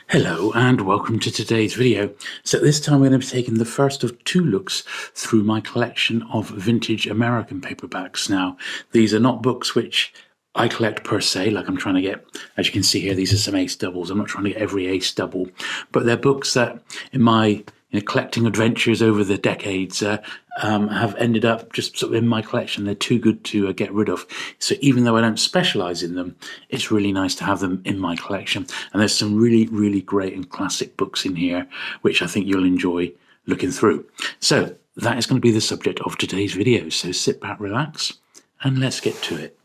Hello and welcome to today's video. So this time we're going to be taking the first of two looks through my collection of vintage American paperbacks. Now, these are not books which I collect per se, like I'm trying to get, as you can see here, these are some ace doubles. I'm not trying to get every ace double, but they're books that in my collecting adventures over the decades have ended up just sort of in my collection. They're too good to get rid of. So even though I don't specialize in them, it's really nice to have them in my collection. And there's some really, really great and classic books in here, which I think you'll enjoy looking through. So that is going to be the subject of today's video. So sit back, relax, and let's get to it.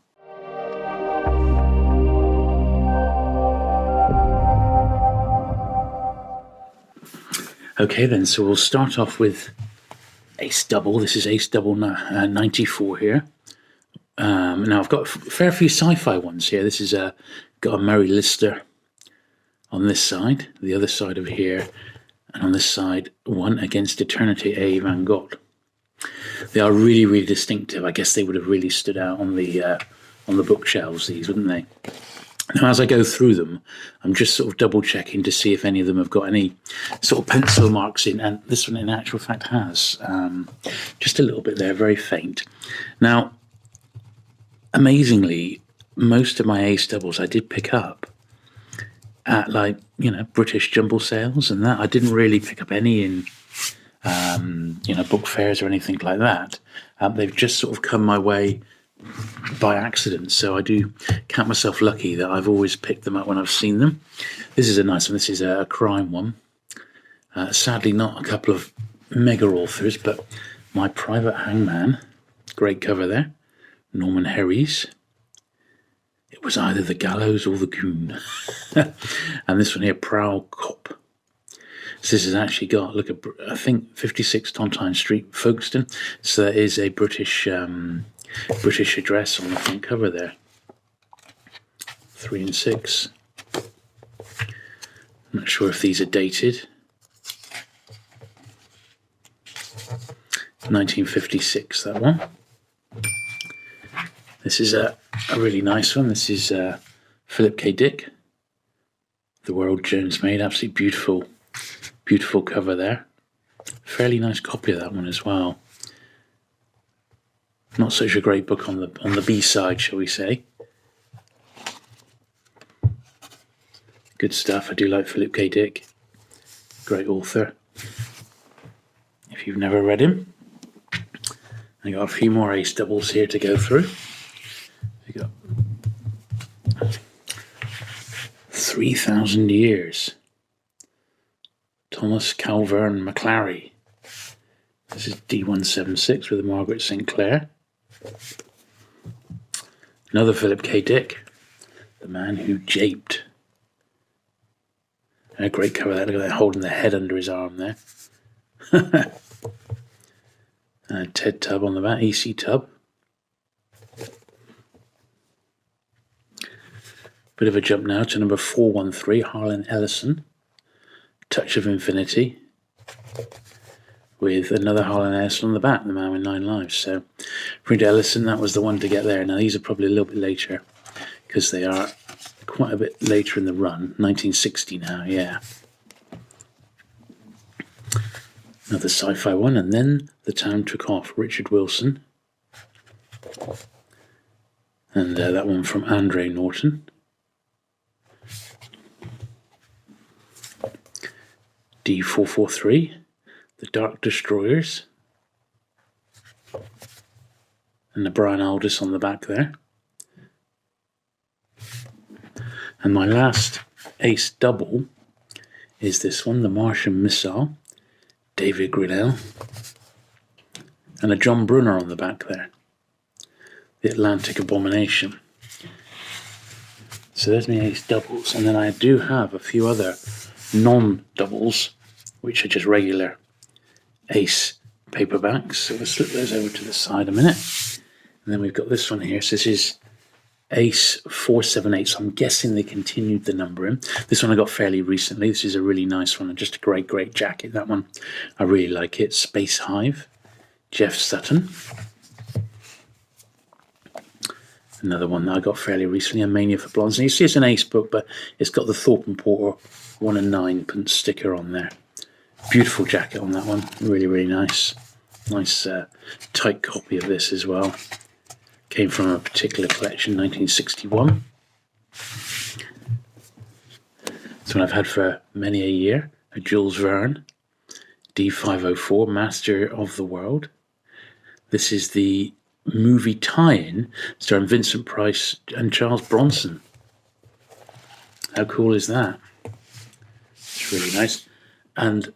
Okay then, so we'll start off with ace double. This is ace double 94 here. Now I've got a fair few sci-fi ones here. This is got a Mary Lister on this side, the other side of here, and on this side, One Against Eternity, Avon. They are really, really distinctive. I guess they would have really stood out on the bookshelves, these, wouldn't they? Now, as I go through them, I'm just sort of double checking to see if any of them have got any sort of pencil marks in, and this one in actual fact has, just a little bit there, very faint. Now, amazingly, most of my ace doubles I did pick up at, like, British jumble sales and that. I didn't really pick up any in, book fairs or anything like that. They've just sort of come my way by accident, so I do count myself lucky that I've always picked them up when I've seen them. This is a nice one. This is a crime one. Sadly not a couple of mega authors, but My Private Hangman, great cover there. Norman Herries. It was either the gallows or the goon. And this one here, Prowl Cop. So this has actually got, look at, I think 56 Tontine Street, Folkestone. So that is a British address on the front cover there. 3 and 6. I'm not sure if these are dated. 1956, that one. This is a really nice one. This is Phillip K. Dick, The World Jones Made. Absolutely beautiful, beautiful cover there. Fairly nice copy of that one as well. Not such a great book on the B side, shall we say. Good stuff. I do like Phillip K. Dick. Great author. If you've never read him. I got a few more ace doubles here to go through. We got 3,000 Years. Thomas Calvern McClary. This is D176 with Margaret St. Clair. Another Phillip K. Dick, The Man Who Japed. A great cover there. Look at that, holding the head under his arm there. Ted Tubb on the back, E.C. Tubb. Bit of a jump now to number 413, Harlan Ellison, Touch of Infinity, with another Harlan Ellison on the back, The Man with 9 Lives. So, Reed Ellison, that was the one to get there. Now, these are probably a little bit later, because they are quite a bit later in the run. 1960 now, yeah. Another sci-fi one, and then The Town Took Off, Richard Wilson. And that one from Andre Norton. D443, The Dark Destroyers. And the Brian Aldiss on the back there. And my last ace double is this one, The Martian Missile, David Grinnell. And a John Brunner on the back there. The Atlantic Abomination. So there's my ace doubles, and then I do have a few other non-doubles, which are just regular ace paperbacks. So we'll slip those over to the side a minute. And then we've got this one here. So this is ace 478. So I'm guessing they continued the numbering. This one I got fairly recently. This is a really nice one, and just a great, great jacket. That one, I really like it. Space Hive, Jeff Sutton. Another one that I got fairly recently, A Mania for Blondes. And you see it's an ace book, but it's got the Thorpe and Porter 1 and 9 sticker on there. Beautiful jacket on that one. Really, really nice. Nice tight copy of this as well. Came from a particular collection, 1961. It's one I've had for many a year. A Jules Verne, D504, Master of the World. This is the movie tie-in starring Vincent Price and Charles Bronson. How cool is that? It's really nice. And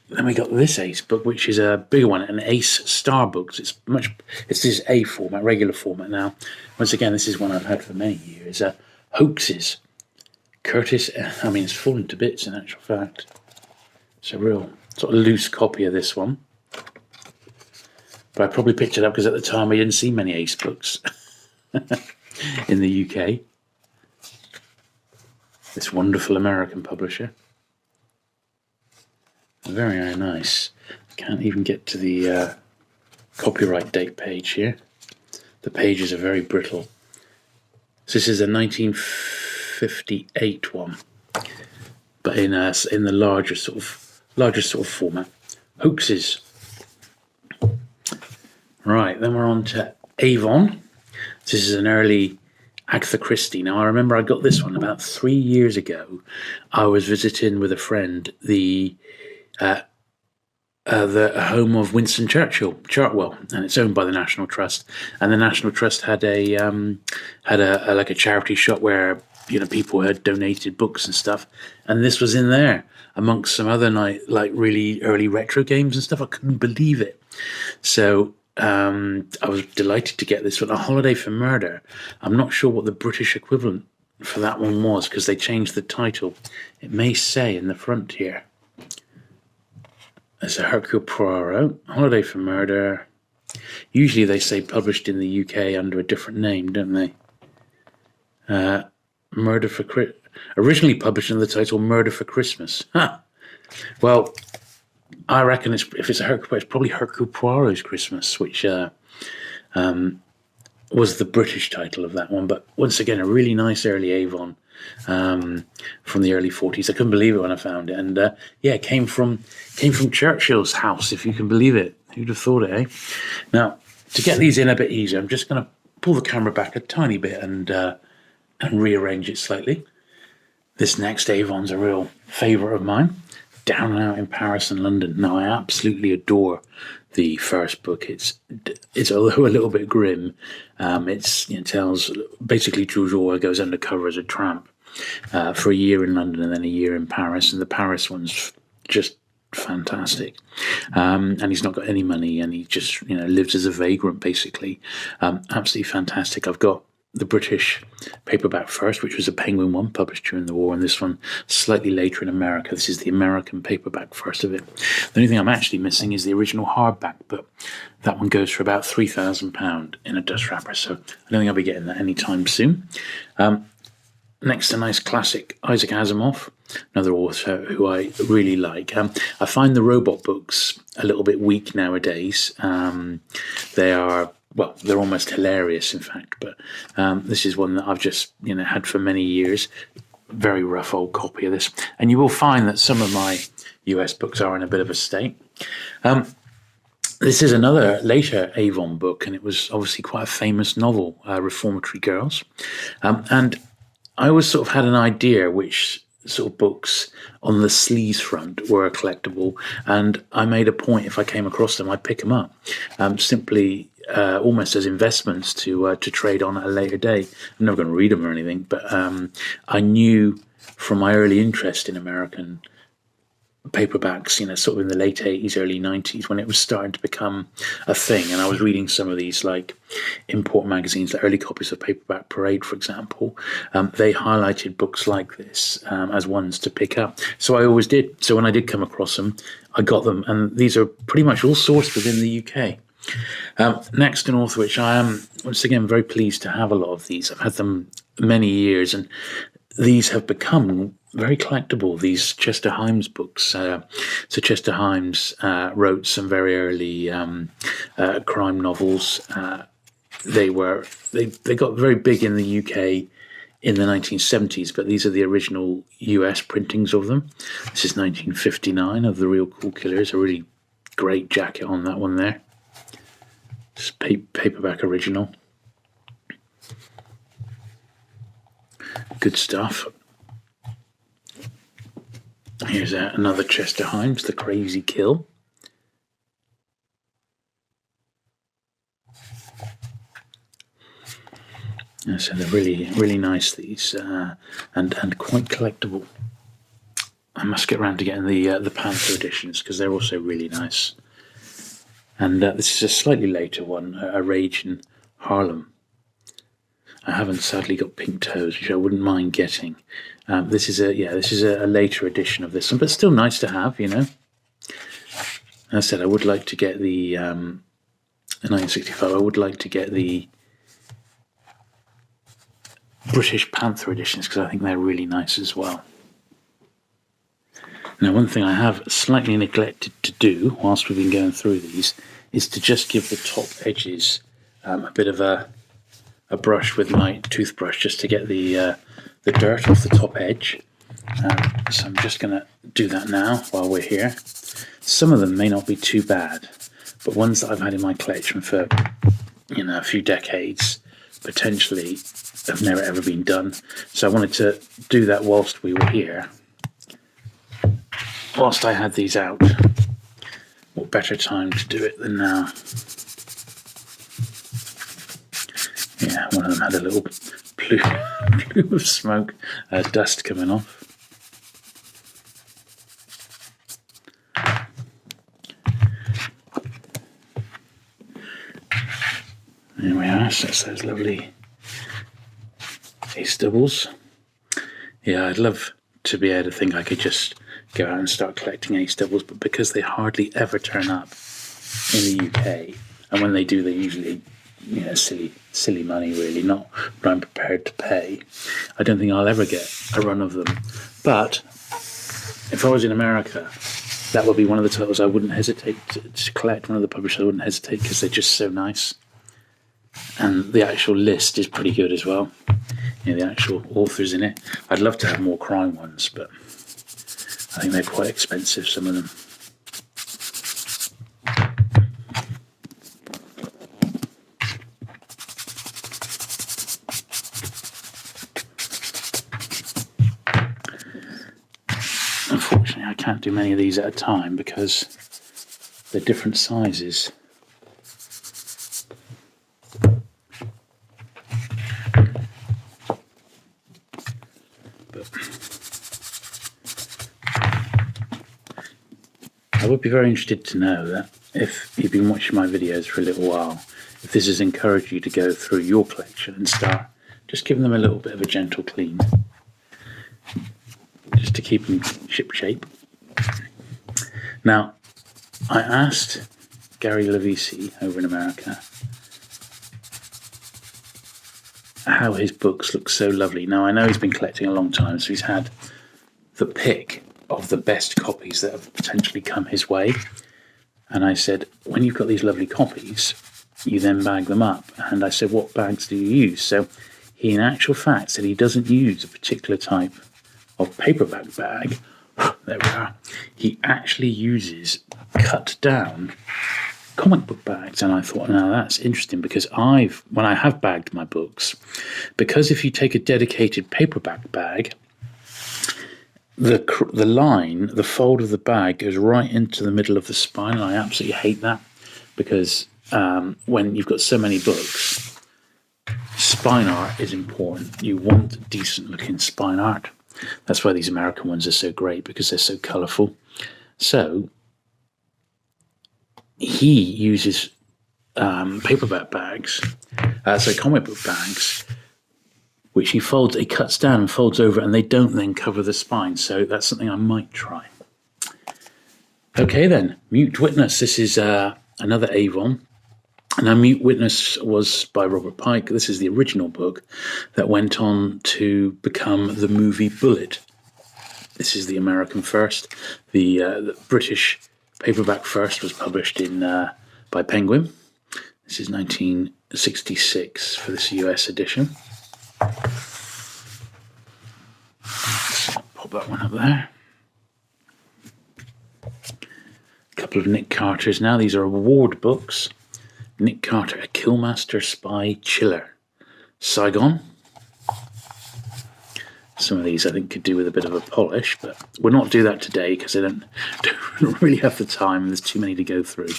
then we got this Ace book, which is a bigger one, an Ace Star Books. It's this A format, regular format now. Once again, this is one I've had for many years. Hoaxes. Curtis, it's fallen to bits in actual fact. It's a real sort of loose copy of this one. But I probably picked it up because at the time I didn't see many Ace books in the UK. This wonderful American publisher. Very, very nice. Can't even get to the copyright date page here. The pages are very brittle. So this is a 1958 one, but in the larger sort of format. Hoaxes. Right, then we're on to Avon. This is an early Agatha Christie. Now I remember I got this one about 3 years ago. I was visiting with a friend the home of Winston Churchill, Chartwell, and it's owned by the National Trust. And the National Trust had a charity shop where people had donated books and stuff, and this was in there amongst some other really early retro games and stuff. I couldn't believe it. So I was delighted to get this one. A Holiday for Murder. I'm not sure what the British equivalent for that one was because they changed the title. It may say in the front here. It's a Hercule Poirot, Holiday for Murder. Usually they say published in the UK under a different name, don't they? Originally published under the title Murder for Christmas. Huh. Well, I reckon if it's a Hercule, it's probably Hercule Poirot's Christmas, which was the British title of that one. But once again, a really nice early Avon from the early 40s. I couldn't believe it when I found it, and it came from Churchill's house, if you can believe it. Who'd have thought it, eh? Now, to get these in a bit easier, I'm just going to pull the camera back a tiny bit and rearrange it slightly. This next Avon's a real favourite of mine. Down and Out in Paris and London. Now, I absolutely adore the first book. It's although a little bit grim. It tells basically Jules Orwell goes undercover as a tramp for a year in London and then a year in Paris, and the Paris one's just fantastic. And he's not got any money, and he just lives as a vagrant basically. Absolutely fantastic. I've got the British paperback first, which was a Penguin one published during the war, and this one slightly later in America. This is the American paperback first of it. The only thing I'm actually missing is the original hardback, but that one goes for about £3,000 in a dust wrapper, so I don't think I'll be getting that anytime soon. Next, a nice classic, Isaac Asimov, another author who I really like. I find the robot books a little bit weak nowadays. They're almost hilarious, in fact. But this is one that I've just had for many years. Very rough old copy of this, and you will find that some of my US books are in a bit of a state. This is another later Avon book, and it was obviously quite a famous novel, Reformatory Girls, and I always sort of had an idea which sort of books on the sleaze front were collectible, and I made a point if I came across them, I'd pick them up, simply almost as investments to trade on at a later date. I'm never going to read them or anything, but I knew from my early interest in American paperbacks, sort of in the late 80s, early 90s, when it was starting to become a thing. And I was reading some of these like import magazines, like early copies of Paperback Parade, for example. They highlighted books like this as ones to pick up. So I always did. So when I did come across them, I got them. And these are pretty much all sourced within the UK. Next, an author which I am, once again, very pleased to have a lot of these. I've had them many years, and these have become very collectible, these Chester Himes books. So Chester Himes wrote some very early crime novels. They got very big in the UK in the 1970s, but these are the original US printings of them. This is 1959 of The Real Cool Killers. A really great jacket on that one there. It's paperback original. Good stuff. Here's another Chester Himes, The Crazy Kill. So they're really, really nice, these, and quite collectible. I must get around to getting the Panther editions because they're also really nice. And this is a slightly later one, A Rage in Harlem. I haven't sadly got pink toes, which I wouldn't mind getting. This is a later edition of this one, but still nice to have, you know. As I said, I would like to get the in 1965. I would like to get the British Panther editions because I think they're really nice as well. Now, one thing I have slightly neglected to do whilst we've been going through these is to just give the top edges a bit of a brush with my toothbrush just to get the dirt off the top edge. So I'm just going to do that now while we're here. Some of them may not be too bad, but ones that I've had in my collection for a few decades potentially have never ever been done. So I wanted to do that whilst we were here. Whilst I had these out, what better time to do it than now? Yeah, one of them had a little plume of smoke, dust coming off. There we are, so that's those lovely ace doubles. Yeah, I'd love to be able to think I could just go out and start collecting ace doubles, but because they hardly ever turn up in the UK, and when they do, they're usually silly money, really, not what I'm prepared to pay. I don't think I'll ever get a run of them. But if I was in America, that would be one of the titles I wouldn't hesitate to collect, one of the publishers I wouldn't hesitate, because they're just so nice. And the actual list is pretty good as well. The actual authors in it. I'd love to have more crime ones, but I think they're quite expensive, some of them. Unfortunately, I can't do many of these at a time because they're different sizes. I would be very interested to know that if you've been watching my videos for a little while, if this has encouraged you to go through your collection and start just giving them a little bit of a gentle clean, just to keep them ship-shape. Now, I asked Gary Levisi over in America how his books look so lovely. Now, I know he's been collecting a long time, so he's had the pick of the best copies that have potentially come his way. And I said, when you've got these lovely copies, you then bag them up. And I said, what bags do you use? So he, in actual fact, said he doesn't use a particular type of paperback bag. There we are. He actually uses cut down comic book bags. And I thought, now that's interesting, because when I have bagged my books, because if you take a dedicated paperback bag, the line, the fold of the bag goes right into the middle of the spine, and I absolutely hate that, because when you've got so many books, spine art is important. You want decent looking spine art. That's why these American ones are so great, because they're so colourful. So he uses paperback bags, comic book bags, which he cuts down and folds over, and they don't then cover the spine. So that's something I might try. Okay then, Mute Witness. This is another Avon. Now, Mute Witness was by Robert Pike. This is the original book that went on to become the movie Bullet. This is the American first. The British paperback first was published by Penguin. This is 1966 for this US edition. pop that one up there. A couple of Nick Carter's now. These are award books. Nick Carter, A Killmaster Spy Chiller. Saigon. Some of these I think could do with a bit of a polish, but we'll not do that today because I don't really have the time. There's too many to go through.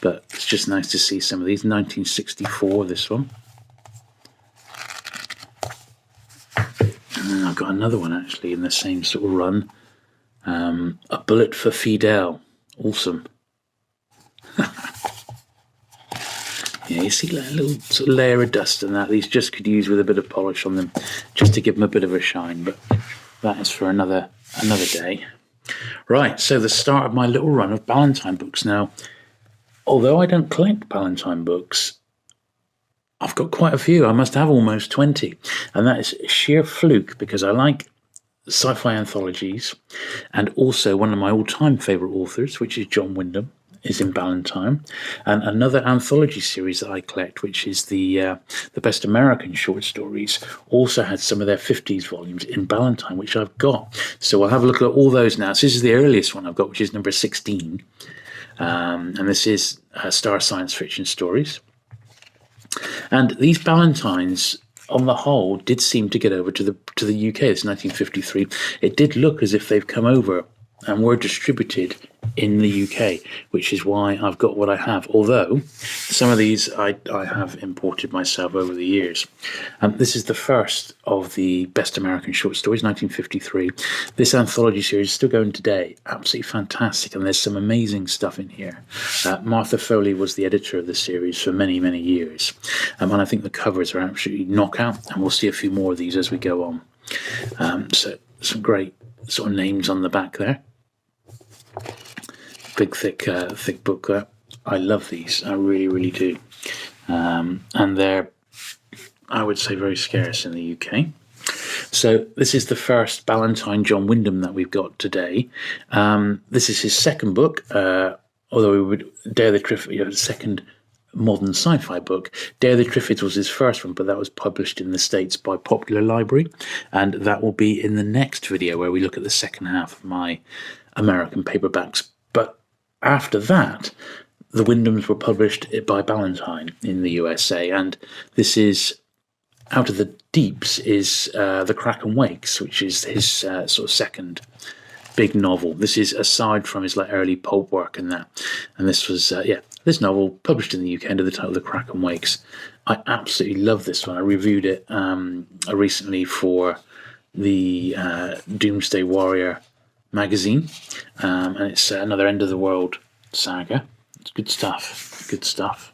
But it's just nice to see some of these. 1964, this one. And then I've got another one actually in the same sort of run. A Bullet for Fidel. Awesome. Yeah, you see like a little sort of layer of dust and that. These just could use with a bit of polish on them, just to give them a bit of a shine. But that is for another day. Right, so the start of my little run of Ballantine books. Now, although I don't collect Ballantine books, I've got quite a few. I must have almost 20. And that is sheer fluke because I like sci-fi anthologies. And also one of my all-time favourite authors, which is John Wyndham, is in Ballantine. And another anthology series that I collect, which is the Best American Short Stories, also had some of their 50s volumes in Ballantine, which I've got. So I'll have a look at all those now. So this is the earliest one I've got, which is number 16. And this is Star Science Fiction Stories. And these Ballantines, on the whole, did seem to get over to the UK. It's 1953. It did look as if they've come over and were distributed in the UK, which is why I've got what I have. Although some of these I have imported myself over the years. This is the first of the Best American Short Stories, 1953. This anthology series is still going today. Absolutely fantastic, and there's some amazing stuff in here. Martha Foley was the editor of the series for many, many years. And I think the covers are absolutely knockout, and we'll see a few more of these as we go on. So some great sort of names on the back there. Big, thick book there. I love these. I really, really do. And they're, I would say, very scarce in the UK. So this is the first Ballantine John Wyndham that we've got today. This is his second book, although we would Dare the Triffids, second modern sci-fi book. Dare the Triffids was his first one, but that was published in the States by Popular Library, and that will be in the next video where we look at the second half of my American paperbacks. But after that, the Wyndhams were published by Ballantine in the USA, and this is Out of the Deeps is The Crack and Wakes, which is his sort of second big novel. This is aside from his like early pulp work and that, and this was this novel published in the UK under the title The Crack and Wakes. I absolutely love this one. I reviewed it recently for the Doomsday Warrior magazine, and it's another End of the World saga. It's good stuff. Good stuff.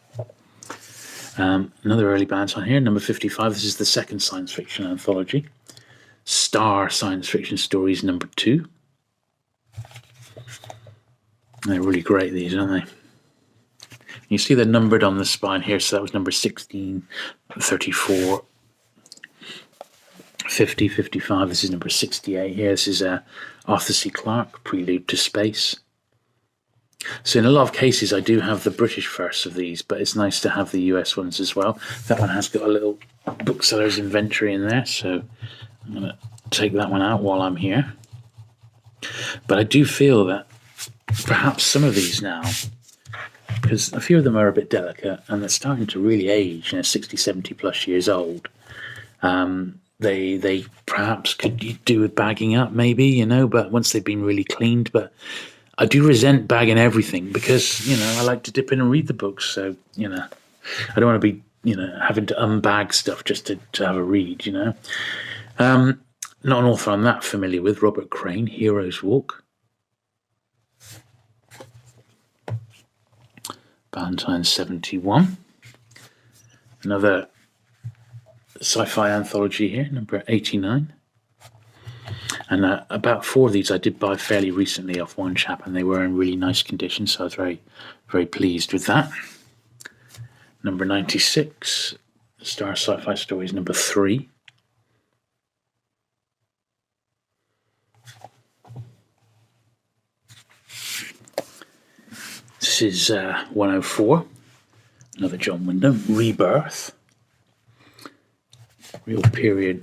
Another early Ballantine here, number 55. This is the second science fiction anthology. Star Science Fiction Stories number 2. They're really great, these, aren't they? You see they're numbered on the spine here, so that was number 16, 34, 50, 55. This is number 68 here. This is Arthur C. Clarke, Prelude to Space. So in a lot of cases I do have the British verse of these, but it's nice to have the US ones as well. That one has got a little bookseller's inventory in there, so I'm going to take that one out while I'm here. But I do feel that perhaps some of these now, because a few of them are a bit delicate and they're starting to really age, 60, 70 plus years old, they perhaps could do with bagging up maybe, but once they've been really cleaned. But I do resent bagging everything because, I like to dip in and read the books. So, I don't want to be, having to unbag stuff just to have a read, Not an author I'm that familiar with. Robert Crane, Hero's Walk. Ballantine 71. Another sci-fi anthology here, number 89. And about 4 of these I did buy fairly recently off one chap, and they were in really nice condition, so I was very, very pleased with that. Number 96, Star Sci-Fi Stories number 3. This is 104, another John Wyndham, Rebirth. Real period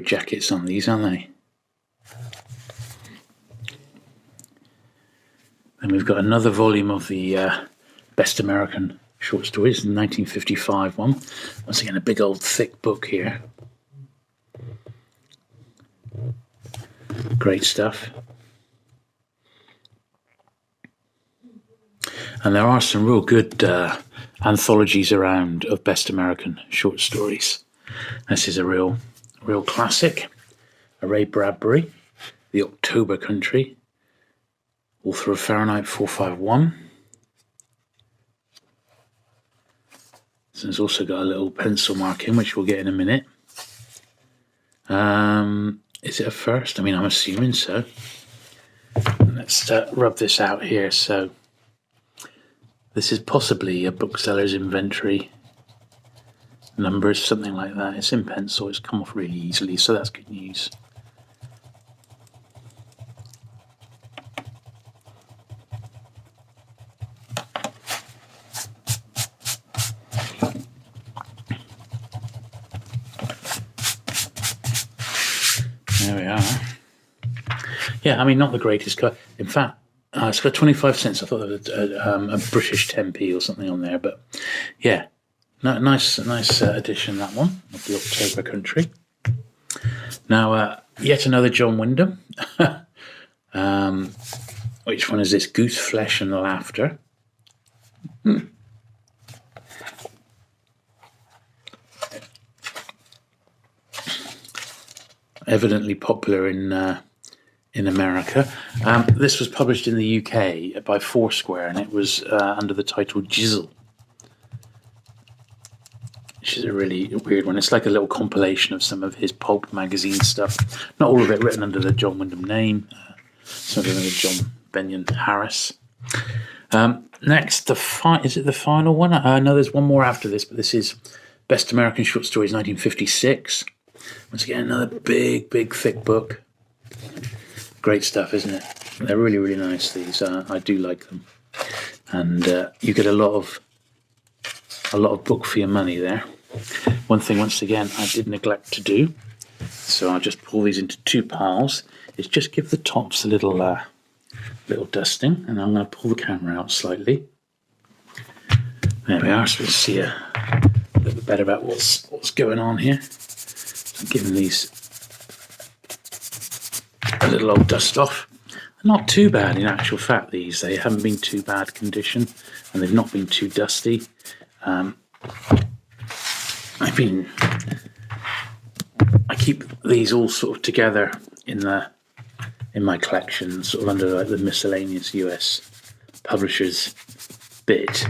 jackets on these, aren't they? Then we've got another volume of the Best American Short Stories, the 1955 one. Once again, a big old thick book here. Great stuff. And there are some real good anthologies around of Best American Short Stories. This is a real classic. Ray Bradbury, The October Country, author of Fahrenheit 451. So it's also got a little pencil marking, which we'll get in a minute. Is it a first? I mean, I'm assuming so. Let's rub this out here. So this is possibly a bookseller's inventory numbers, something like that. It's in pencil. It's come off really easily, so that's good news. There we are. Yeah, I mean, not the greatest cut. In fact, it's got 25 cents. I thought there was a British 10p or something on there, but yeah, nice edition, that one, of The October Country. Now, yet another John Wyndham. Which one is this? Goose Flesh and Laughter. Evidently popular in America. This was published in the UK by Foursquare, and it was under the title Jizzle, which is a really weird one. It's like a little compilation of some of his pulp magazine stuff. Not all of it written under the John Wyndham name. Some of it under John Benyon Harris. Next, is it the final one? No, there's one more after this, but this is Best American Short Stories, 1956. Once again, another big, thick book. Great stuff, isn't it? They're really, really nice, these. I do like them. And you get a lot of book for your money there. One thing, once again, I did neglect to do, so I'll just pull these into two piles, is just give the tops a little dusting, and I'm going to pull the camera out slightly. There we are, so we can see a little bit better about what's going on here. I'm giving these a little old dust off. Not too bad in actual fact, these. They haven't been too bad condition, and they've not been too dusty. I keep these all sort of together in my collection, sort of under like the Miscellaneous US Publishers bit.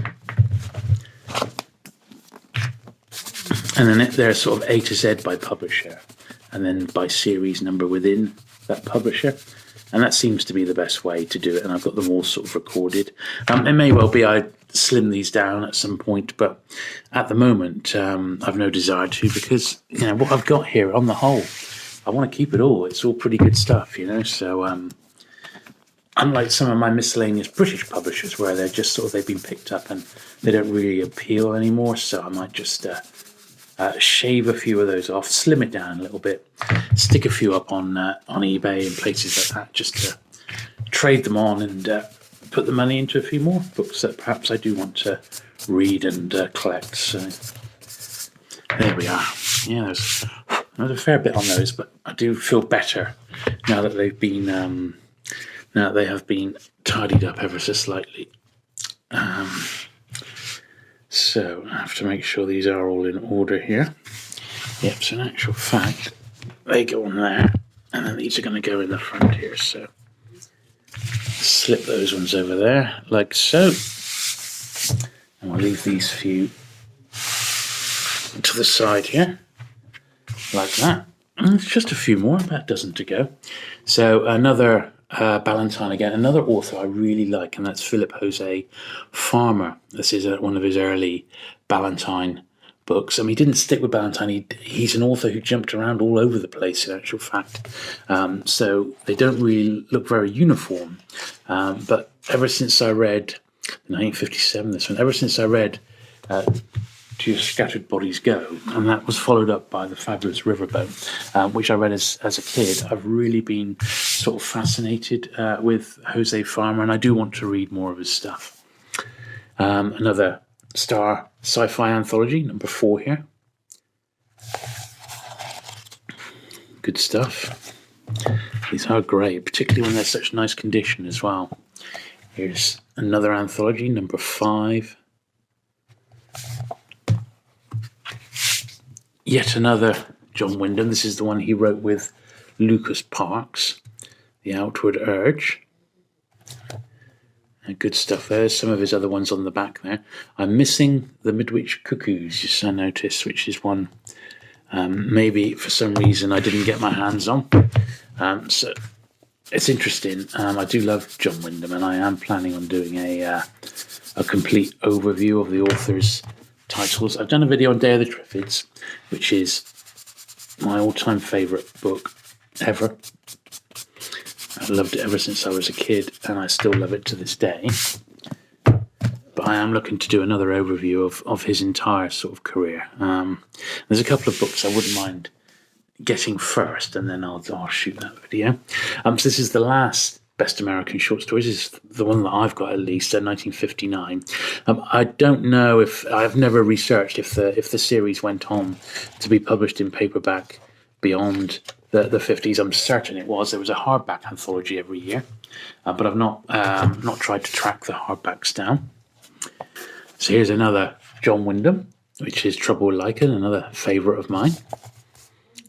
And then they're sort of A to Z by publisher, and then by series number within that publisher. And that seems to be the best way to do it. And I've got them all sort of recorded. It may well be I slim these down at some point, but at the moment, I've no desire to, because, what I've got here on the whole, I want to keep it all. It's all pretty good stuff, So, unlike some of my miscellaneous British publishers where they're just they've been picked up and they don't really appeal anymore. So I might just shave a few of those off, slim it down a little bit, stick a few up on eBay and places like that, just to trade them on and put the money into a few more books that perhaps I do want to read and collect. So there we are. Yeah, there's a fair bit on those, but I do feel better now that they've been now that they have been tidied up ever so slightly. So I have to make sure these are all in order here. Yep, so in actual fact, they go on there, and then these are going to go in the front here. So slip those ones over there, like so. And we'll leave these few to the side here, like that. And it's just a few more, about a dozen to go. So another Ballantine again, another author I really like, and that's Phillip Jose Farmer. This is one of his early Ballantine books. I mean, he didn't stick with Ballantine. He's an author who jumped around all over the place, in actual fact. So they don't really look very uniform. But ever since I read 1957, this one, ever since I read To Your Scattered Bodies Go, and that was followed up by The Fabulous Riverboat, which I read as a kid. I've really been sort of fascinated with Jose Farmer, and I do want to read more of his stuff. Another Star sci-fi anthology, number 4 here. Good stuff. These are great, particularly when they're such nice condition as well. Here's another anthology, number 5. Yet another John Wyndham. This is the one he wrote with Lucas Parkes, The Outward Urge. Good stuff there. Some of his other ones on the back there. I'm missing The Midwich Cuckoos, just I noticed, which is one maybe for some reason I didn't get my hands on. So it's interesting. I do love John Wyndham, and I am planning on doing a complete overview of the author's titles. I've done a video on Day of the Triffids, which is my all-time favourite book ever. I've loved it ever since I was a kid, and I still love it to this day. But I am looking to do another overview of his entire sort of career. There's a couple of books I wouldn't mind getting first, and then I'll shoot that video. So this is the last Best American Short Stories. This is the one that I've got, at least, 1959. I don't know if I've never researched if the series went on to be published in paperback beyond the 50s. I'm certain it was. There was a hardback anthology every year, but I've not tried to track the hardbacks down. So here's another John Wyndham, which is Trouble with Lichen, another favourite of mine.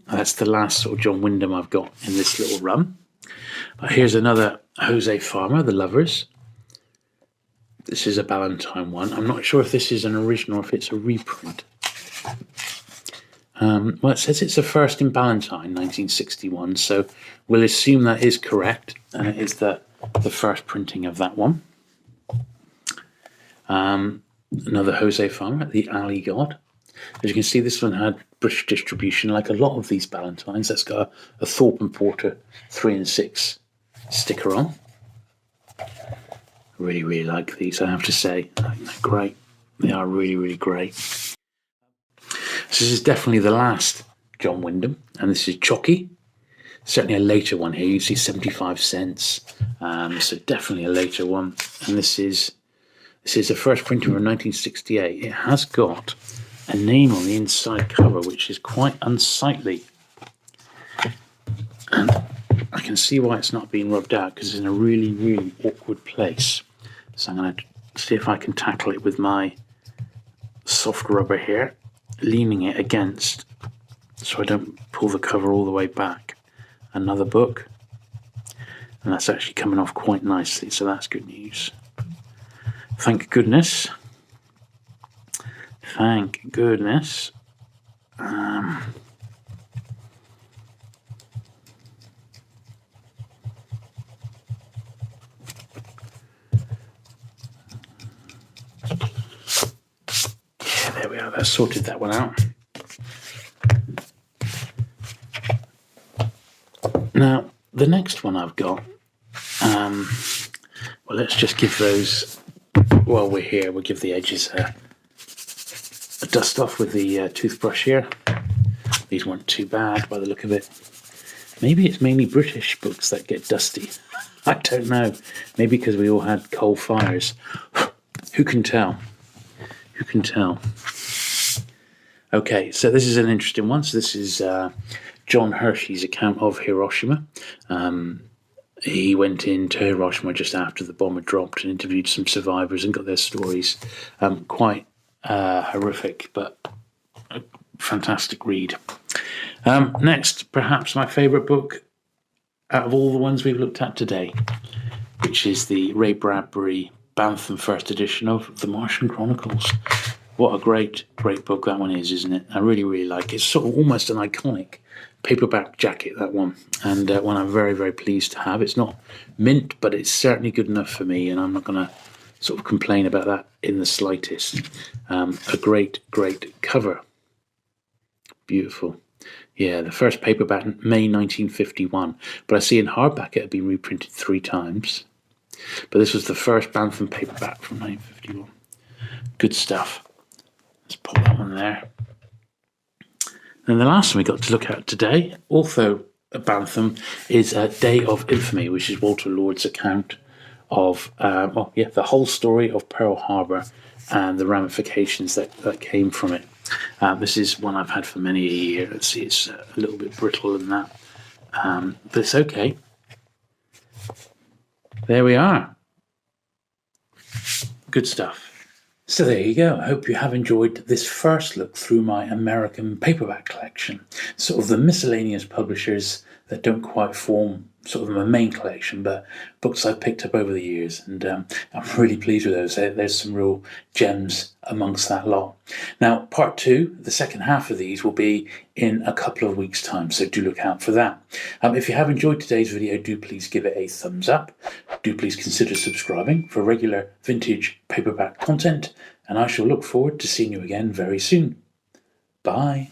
That's the last sort of John Wyndham I've got in this little run. But here's another Jose Farmer, The Lovers. This is a Ballantine one. I'm not sure if this is an original or if it's a reprint. Well, it says it's a first in Ballantine, 1961, so we'll assume that is correct, and it is the first printing of that one. Another Jose Farmer, The Alley God. As you can see, this one had British distribution, like a lot of these Ballantines. That's got a Thorpe and Porter 3 and 6 sticker on. Really, really like these, I have to say. I think they're great. They are really, really great. So this is definitely the last John Wyndham, and this is Chocky. Certainly a later one here. You see 75 cents. So definitely a later one. And this is the first printing from 1968. It has got a name on the inside cover, which is quite unsightly. And I can see why it's not being rubbed out, because it's in a really, really awkward place. So I'm going to see if I can tackle it with my soft rubber here, leaning it against so I don't pull the cover all the way back. Another book. And that's actually coming off quite nicely, so that's good news. Thank goodness. Thank goodness. There we are. That sorted that one out. Now, the next one I've got, well, let's just give those, while we're here, we'll give the edges a dust off with the toothbrush here. These weren't too bad by the look of it. Maybe it's mainly British books that get dusty. I don't know. Maybe because we all had coal fires. Who can tell? Who can tell? Okay, so this is an interesting one. So this is John Hershey's account of Hiroshima. He went into Hiroshima just after the bomb had dropped and interviewed some survivors and got their stories. Quite horrific, but a fantastic read. Next, perhaps my favourite book out of all the ones we've looked at today, which is the Ray Bradbury Bantam first edition of The Martian Chronicles. What a great, great book that one is, isn't it? I really, really like it. It's sort of almost an iconic paperback jacket, that one, and one I'm very, very pleased to have. It's not mint, but it's certainly good enough for me, and I'm not going to sort of complain about that in the slightest. A great, great cover. Beautiful. Yeah, the first paperback, May 1951, but I see in hardback it had been reprinted 3 times. But this was the first Bantam paperback from 1951. Good stuff. Let's put that one there. And the last one we got to look at today, also a Bantam, is Day of Infamy, which is Walter Lord's account of the whole story of Pearl Harbor and the ramifications that came from it. This is one I've had for many a year. Let's see, it's a little bit brittle in that, but it's okay. There we are. Good stuff. So there you go. I hope you have enjoyed this first look through my American paperback collection, sort of the miscellaneous publishers that don't quite form sort of my main collection, but books I've picked up over the years, and I'm really pleased with those. There's some real gems amongst that lot. Now, part 2, the second half of these, will be in a couple of weeks' time, so do look out for that. If you have enjoyed today's video, do please give it a thumbs up. Do please consider subscribing for regular vintage paperback content, and I shall look forward to seeing you again very soon. Bye.